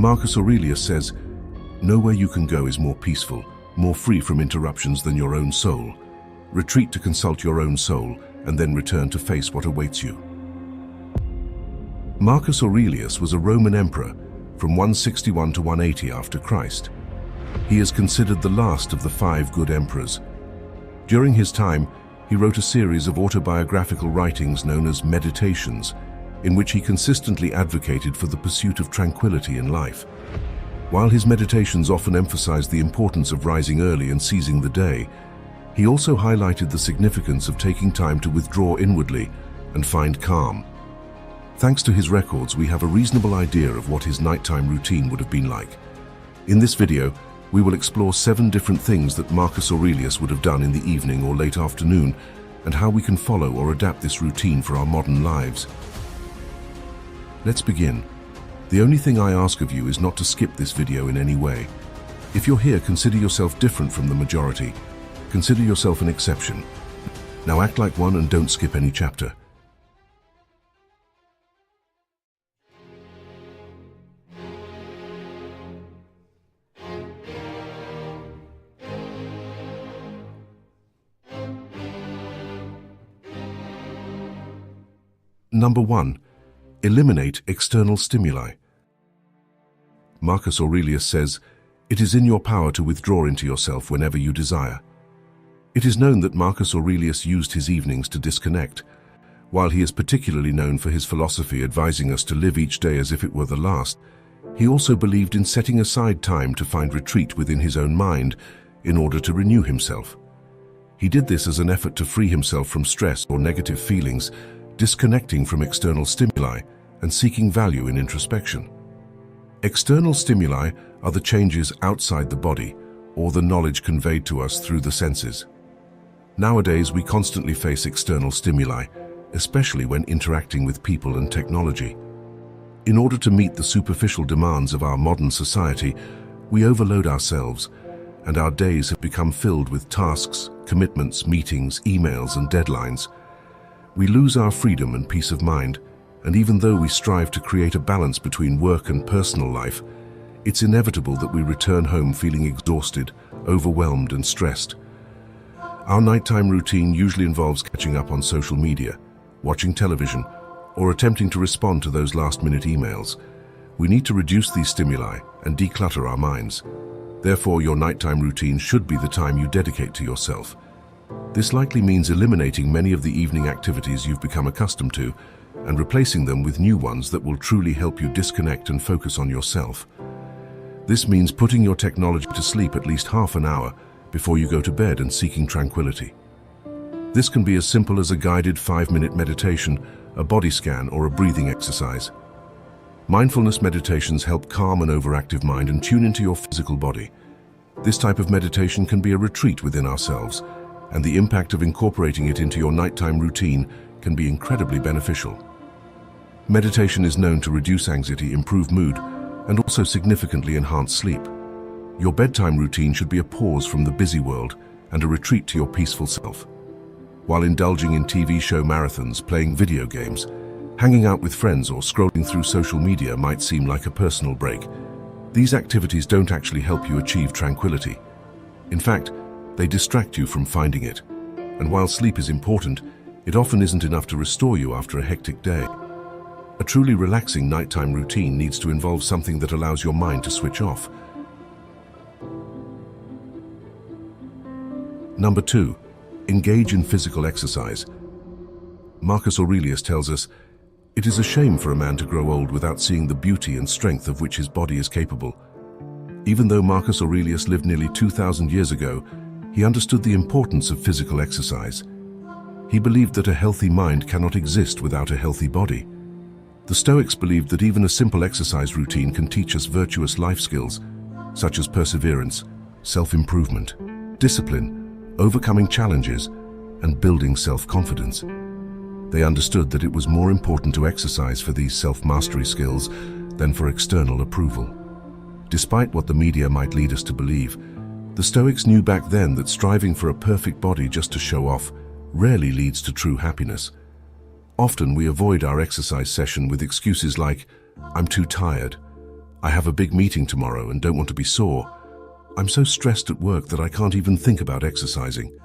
Marcus Aurelius says, "Nowhere you can go is more peaceful, more free from interruptions than your own soul. Retreat to consult your own soul, and then return to face what awaits you." Marcus Aurelius was a Roman emperor from 161 to 180 after Christ. He is considered the last of the 5 good emperors. During his time, he wrote a series of autobiographical writings known as Meditations, in which he consistently advocated for the pursuit of tranquility in life. While his meditations often emphasized the importance of rising early and seizing the day, he also highlighted the significance of taking time to withdraw inwardly and find calm. Thanks to his records, we have a reasonable idea of what his nighttime routine would have been like. In this video, we will explore 7 different things that Marcus Aurelius would have done in the evening or late afternoon, and how we can follow or adapt this routine for our modern lives. Let's begin. The only thing I ask of you is not to skip this video in any way. If you're here, consider yourself different from the majority. Consider yourself an exception. Now act like one and don't skip any chapter. Number 1. Eliminate external stimuli. Marcus Aurelius says, "It is in your power to withdraw into yourself whenever you desire." It is known that Marcus Aurelius used his evenings to disconnect. While he is particularly known for his philosophy advising us to live each day as if it were the last, he also believed in setting aside time to find retreat within his own mind in order to renew himself. He did this as an effort to free himself from stress or negative feelings, disconnecting from external stimuli and seeking value in introspection. External stimuli are the changes outside the body or the knowledge conveyed to us through the senses. Nowadays, we constantly face external stimuli, especially when interacting with people and technology. In order to meet the superficial demands of our modern society, we overload ourselves, and our days have become filled with tasks, commitments, meetings, emails, and deadlines. We lose our freedom and peace of mind, and even though we strive to create a balance between work and personal life, it's inevitable that we return home feeling exhausted, overwhelmed, and stressed. Our nighttime routine usually involves catching up on social media, watching television, or attempting to respond to those last-minute emails. We need to reduce these stimuli and declutter our minds. Therefore, your nighttime routine should be the time you dedicate to yourself. This likely means eliminating many of the evening activities you've become accustomed to and replacing them with new ones that will truly help you disconnect and focus on yourself. This means putting your technology to sleep at least half an hour before you go to bed and seeking tranquility. This can be as simple as a guided 5-minute meditation, a body scan, or a breathing exercise. Mindfulness meditations help calm an overactive mind and tune into your physical body. This type of meditation can be a retreat within ourselves, and the impact of incorporating it into your nighttime routine can be incredibly beneficial. Meditation is known to reduce anxiety, improve mood, and also significantly enhance sleep. Your bedtime routine should be a pause from the busy world and a retreat to your peaceful self. While indulging in TV show marathons, playing video games, hanging out with friends, or scrolling through social media might seem like a personal break, these activities don't actually help you achieve tranquility. In fact, they distract you from finding it. And while sleep is important, it often isn't enough to restore you after a hectic day. A truly relaxing nighttime routine needs to involve something that allows your mind to switch off. Number 2, engage in physical exercise. Marcus Aurelius tells us, "It is a shame for a man to grow old without seeing the beauty and strength of which his body is capable." Even though Marcus Aurelius lived nearly 2,000 years ago, he understood the importance of physical exercise. He believed that a healthy mind cannot exist without a healthy body. The Stoics believed that even a simple exercise routine can teach us virtuous life skills, such as perseverance, self-improvement, discipline, overcoming challenges, and building self-confidence. They understood that it was more important to exercise for these self-mastery skills than for external approval. Despite what the media might lead us to believe, the Stoics knew back then that striving for a perfect body just to show off rarely leads to true happiness. Often we avoid our exercise session with excuses like, "I'm too tired," I have a big meeting tomorrow and don't want to be sore. I'm so stressed at work that I can't even think about exercising.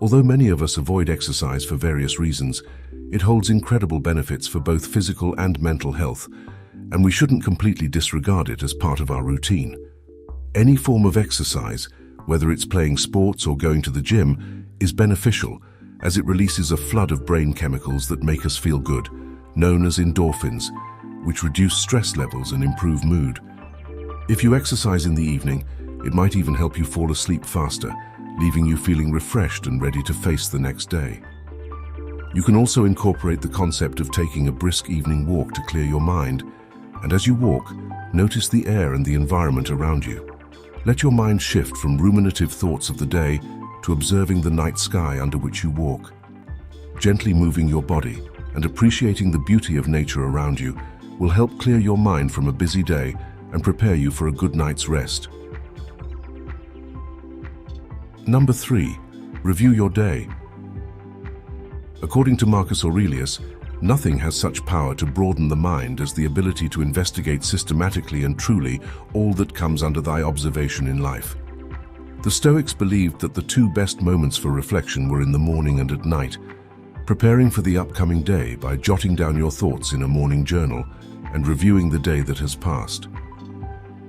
Although many of us avoid exercise for various reasons, it holds incredible benefits for both physical and mental health, and we shouldn't completely disregard it as part of our routine. Any form of exercise, whether it's playing sports or going to the gym, is beneficial as it releases a flood of brain chemicals that make us feel good, known as endorphins, which reduce stress levels and improve mood. If you exercise in the evening, it might even help you fall asleep faster, leaving you feeling refreshed and ready to face the next day. You can also incorporate the concept of taking a brisk evening walk to clear your mind, and as you walk, notice the air and the environment around you. Let your mind shift from ruminative thoughts of the day to observing the night sky under which you walk. Gently moving your body and appreciating the beauty of nature around you will help clear your mind from a busy day and prepare you for a good night's rest. Number 3, review your day. According to Marcus Aurelius, nothing has such power to broaden the mind as the ability to investigate systematically and truly all that comes under thy observation in life. The Stoics believed that the two best moments for reflection were in the morning and at night, preparing for the upcoming day by jotting down your thoughts in a morning journal and reviewing the day that has passed.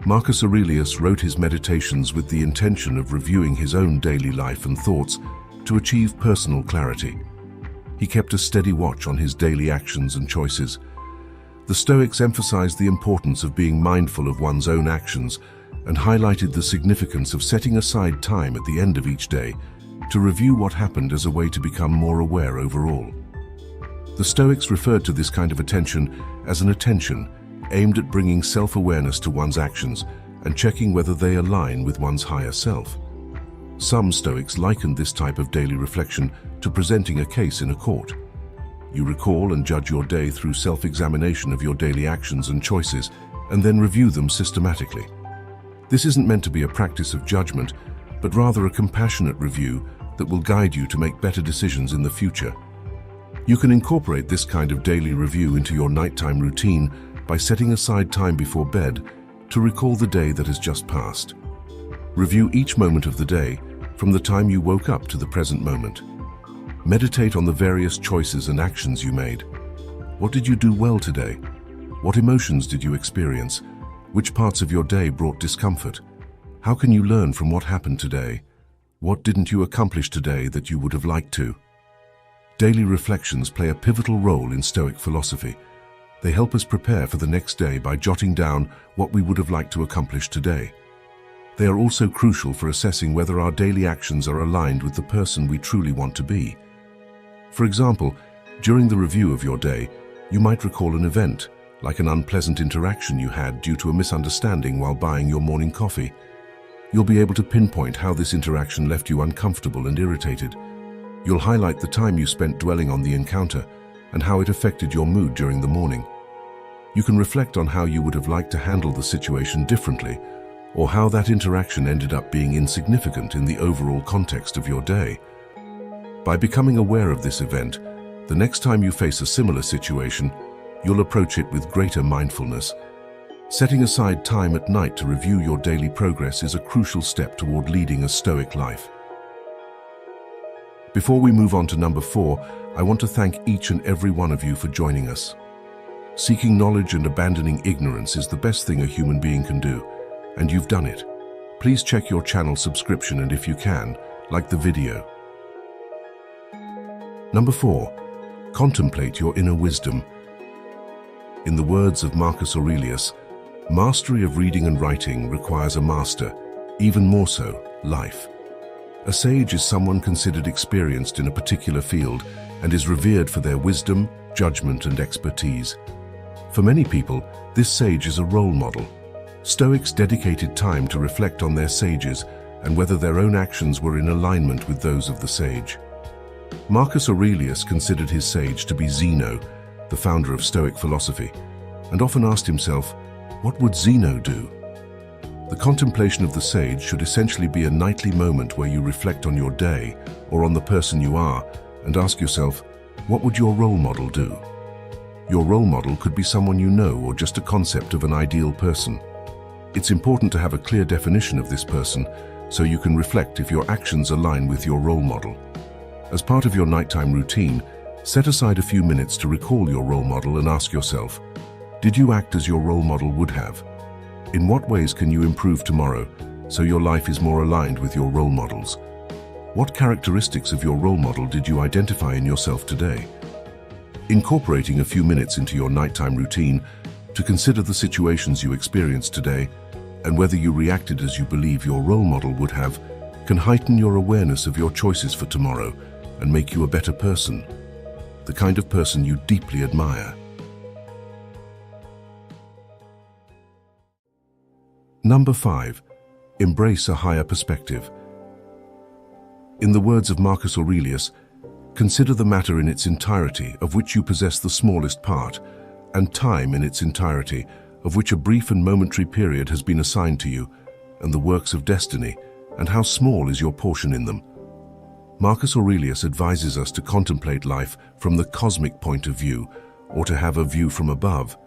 Marcus Aurelius wrote his meditations with the intention of reviewing his own daily life and thoughts to achieve personal clarity. He kept a steady watch on his daily actions and choices. The Stoics emphasized the importance of being mindful of one's own actions and highlighted the significance of setting aside time at the end of each day to review what happened as a way to become more aware overall. The Stoics referred to this kind of attention as an attention aimed at bringing self-awareness to one's actions and checking whether they align with one's higher self. Some Stoics likened this type of daily reflection to presenting a case in a court. You recall and judge your day through self-examination of your daily actions and choices, and then review them systematically. This isn't meant to be a practice of judgment, but rather a compassionate review that will guide you to make better decisions in the future. You can incorporate this kind of daily review into your nighttime routine by setting aside time before bed to recall the day that has just passed. Review each moment of the day, from the time you woke up to the present moment. Meditate on the various choices and actions you made. What did you do well today? What emotions did you experience? Which parts of your day brought discomfort? How can you learn from what happened today? What didn't you accomplish today that you would have liked to? Daily reflections play a pivotal role in Stoic philosophy. They help us prepare for the next day by jotting down what we would have liked to accomplish today. They are also crucial for assessing whether our daily actions are aligned with the person we truly want to be. For example, during the review of your day, you might recall an event, like an unpleasant interaction you had due to a misunderstanding while buying your morning coffee. You'll be able to pinpoint how this interaction left you uncomfortable and irritated. You'll highlight the time you spent dwelling on the encounter and how it affected your mood during the morning. You can reflect on how you would have liked to handle the situation differently, or how that interaction ended up being insignificant in the overall context of your day. By becoming aware of this event, the next time you face a similar situation, you'll approach it with greater mindfulness. Setting aside time at night to review your daily progress is a crucial step toward leading a Stoic life. Before we move on to number 4, I want to thank each and every one of you for joining us. Seeking knowledge and abandoning ignorance is the best thing a human being can do, and you've done it. Please check your channel subscription and if you can, like the video. Number 4, contemplate your inner wisdom. In the words of Marcus Aurelius, mastery of reading and writing requires a master, even more so, life. A sage is someone considered experienced in a particular field and is revered for their wisdom, judgment, and expertise. For many people, this sage is a role model. Stoics dedicated time to reflect on their sages and whether their own actions were in alignment with those of the sage. Marcus Aurelius considered his sage to be Zeno, the founder of Stoic philosophy, and often asked himself, what would Zeno do? The contemplation of the sage should essentially be a nightly moment where you reflect on your day or on the person you are and ask yourself, what would your role model do? Your role model could be someone you know or just a concept of an ideal person. It's important to have a clear definition of this person so you can reflect if your actions align with your role model. As part of your nighttime routine, set aside a few minutes to recall your role model and ask yourself, did you act as your role model would have? In what ways can you improve tomorrow so your life is more aligned with your role models? What characteristics of your role model did you identify in yourself today? Incorporating a few minutes into your nighttime routine to consider the situations you experienced today and whether you reacted as you believe your role model would have can heighten your awareness of your choices for tomorrow and make you a better person, the kind of person you deeply admire. Number 5. Embrace a higher perspective. In the words of Marcus Aurelius, consider the matter in its entirety, of which you possess the smallest part, and time in its entirety, of which a brief and momentary period has been assigned to you, and the works of destiny, and how small is your portion in them. Marcus Aurelius advises us to contemplate life from the cosmic point of view, or to have a view from above.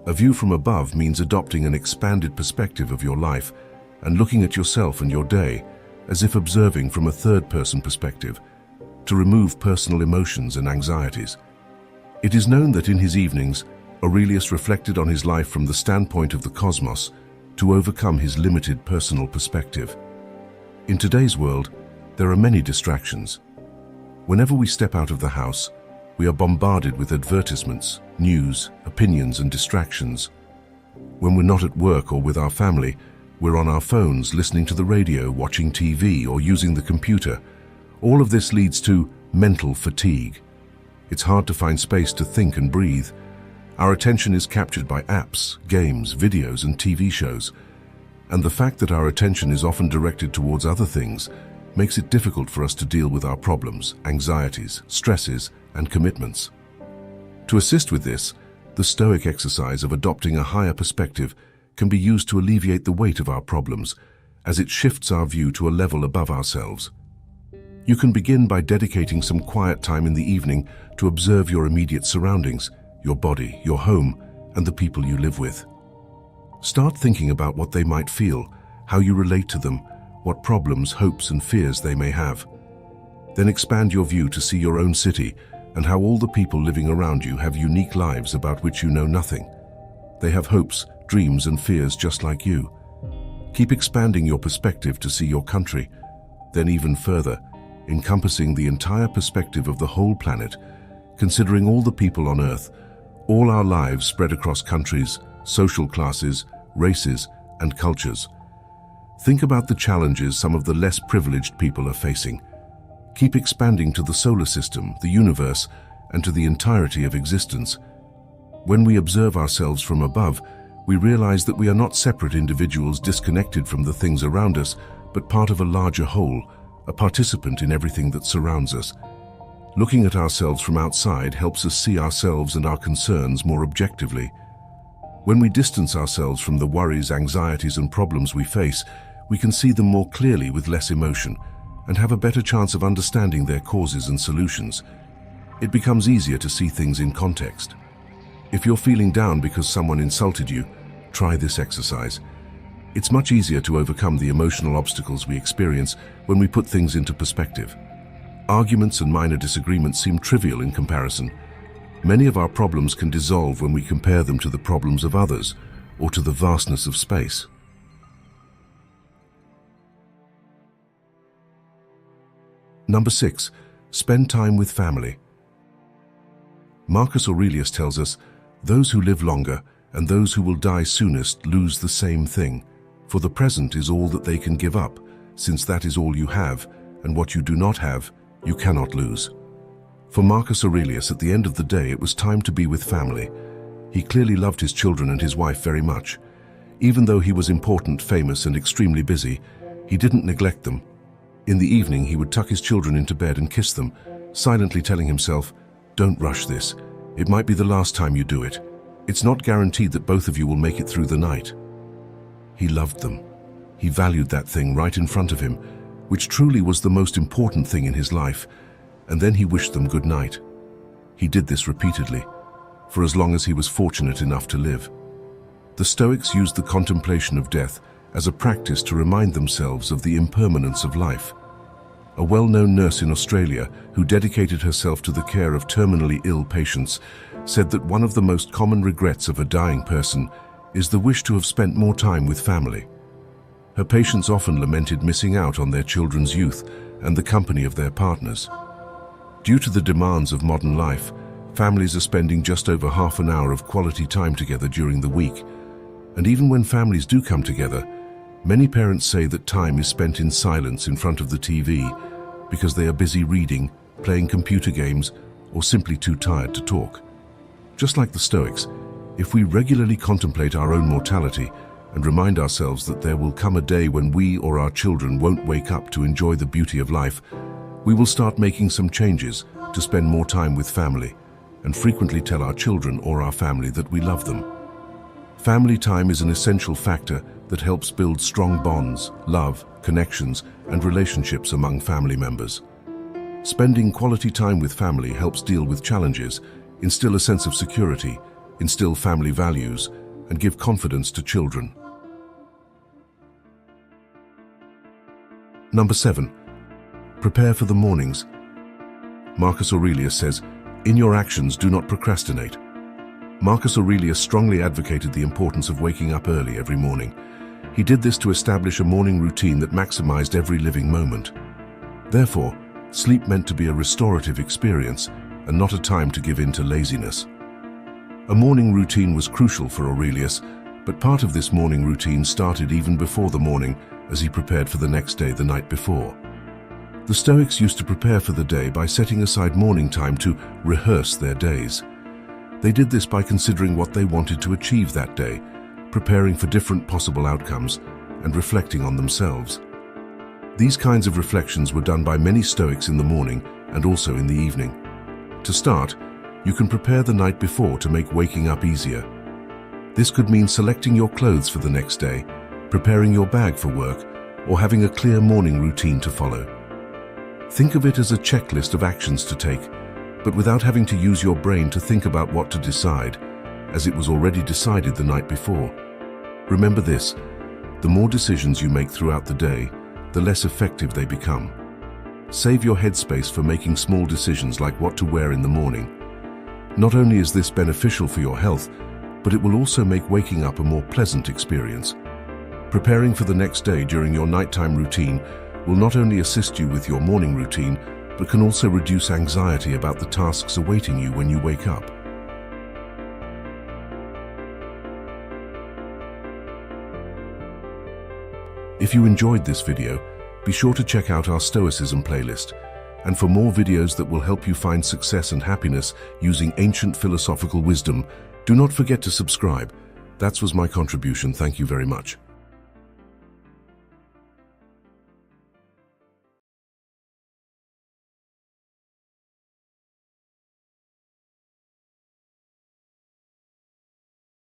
A view from above means adopting an expanded perspective of your life and looking at yourself and your day as if observing from a third-person perspective, to remove personal emotions and anxieties. It is known that in his evenings, Aurelius reflected on his life from the standpoint of the cosmos to overcome his limited personal perspective. In today's world, there are many distractions. Whenever we step out of the house, we are bombarded with advertisements, news, opinions, and distractions. When we're not at work or with our family, we're on our phones, listening to the radio, watching TV, or using the computer. All of this leads to mental fatigue. It's hard to find space to think and breathe. Our attention is captured by apps, games, videos, and TV shows. And the fact that our attention is often directed towards other things makes it difficult for us to deal with our problems, anxieties, stresses, and commitments. To assist with this, the Stoic exercise of adopting a higher perspective can be used to alleviate the weight of our problems, as it shifts our view to a level above ourselves. You can begin by dedicating some quiet time in the evening to observe your immediate surroundings, your body, your home, and the people you live with. Start thinking about what they might feel, how you relate to them, what problems, hopes, and fears they may have. Then expand your view to see your own city and how all the people living around you have unique lives about which you know nothing. They have hopes, dreams, and fears just like you. Keep expanding your perspective to see your country, then even further, encompassing the entire perspective of the whole planet, considering all the people on Earth, all our lives spread across countries, social classes, races, and cultures. Think about the challenges some of the less privileged people are facing. Keep expanding to the solar system, the universe, and to the entirety of existence. When we observe ourselves from above, we realize that we are not separate individuals disconnected from the things around us, but part of a larger whole, a participant in everything that surrounds us. Looking at ourselves from outside helps us see ourselves and our concerns more objectively. When we distance ourselves from the worries, anxieties, and problems we face, we can see them more clearly with less emotion and have a better chance of understanding their causes and solutions. It becomes easier to see things in context. If you're feeling down because someone insulted you, try this exercise. It's much easier to overcome the emotional obstacles we experience when we put things into perspective. Arguments and minor disagreements seem trivial in comparison. Many of our problems can dissolve when we compare them to the problems of others or to the vastness of space. Number 6. Spend time with family. Marcus Aurelius tells us, "Those who live longer and those who will die soonest lose the same thing, for the present is all that they can give up, since that is all you have, and what you do not have, you cannot lose." For Marcus Aurelius, at the end of the day, it was time to be with family. He clearly loved his children and his wife very much. Even though he was important, famous, and extremely busy, he didn't neglect them. In the evening, he would tuck his children into bed and kiss them, silently telling himself, "Don't rush this. It might be the last time you do it. It's not guaranteed that both of you will make it through the night." He loved them. He valued that thing right in front of him, which truly was the most important thing in his life, and then he wished them good night. He did this repeatedly. for as long as he was fortunate enough to live. The Stoics used the contemplation of death as a practice to remind themselves of the impermanence of life. A well-known nurse in Australia who dedicated herself to the care of terminally ill patients said that one of the most common regrets of a dying person is the wish to have spent more time with family. Her patients often lamented missing out on their children's youth and the company of their partners. Due to the demands of modern life, families are spending just over half an hour of quality time together during the week. And even when families do come together, many parents say that time is spent in silence in front of the TV because they are busy reading, playing computer games, or simply too tired to talk. Just like the Stoics, if we regularly contemplate our own mortality and remind ourselves that there will come a day when we or our children won't wake up to enjoy the beauty of life, we will start making some changes to spend more time with family and frequently tell our children or our family that we love them. Family time is an essential factor that helps build strong bonds, love, connections, and relationships among family members. Spending quality time with family helps deal with challenges, instill a sense of security, instill family values, and give confidence to children. Number 7. Prepare for the mornings. Marcus Aurelius says, "In your actions, do not procrastinate." Marcus Aurelius strongly advocated the importance of waking up early every morning. He did this to establish a morning routine that maximized every living moment. Therefore, sleep meant to be a restorative experience and not a time to give in to laziness. A morning routine was crucial for Aurelius, but part of this morning routine started even before the morning as he prepared for the next day the night before. The Stoics used to prepare for the day by setting aside morning time to rehearse their days. They did this by considering what they wanted to achieve that day, preparing for different possible outcomes, and reflecting on themselves. These kinds of reflections were done by many Stoics in the morning and also in the evening. To start, you can prepare the night before to make waking up easier. This could mean selecting your clothes for the next day, preparing your bag for work, or having a clear morning routine to follow. Think of it as a checklist of actions to take, but without having to use your brain to think about what to decide, as it was already decided the night before. Remember this: the more decisions you make throughout the day, the less effective they become. Save your headspace for making small decisions like what to wear in the morning. Not only is this beneficial for your health, but it will also make waking up a more pleasant experience. Preparing for the next day during your nighttime routine will not only assist you with your morning routine, but can also reduce anxiety about the tasks awaiting you when you wake up. If you enjoyed this video, be sure to check out our Stoicism playlist. And for more videos that will help you find success and happiness using ancient philosophical wisdom, do not forget to subscribe. That was my contribution. Thank you very much.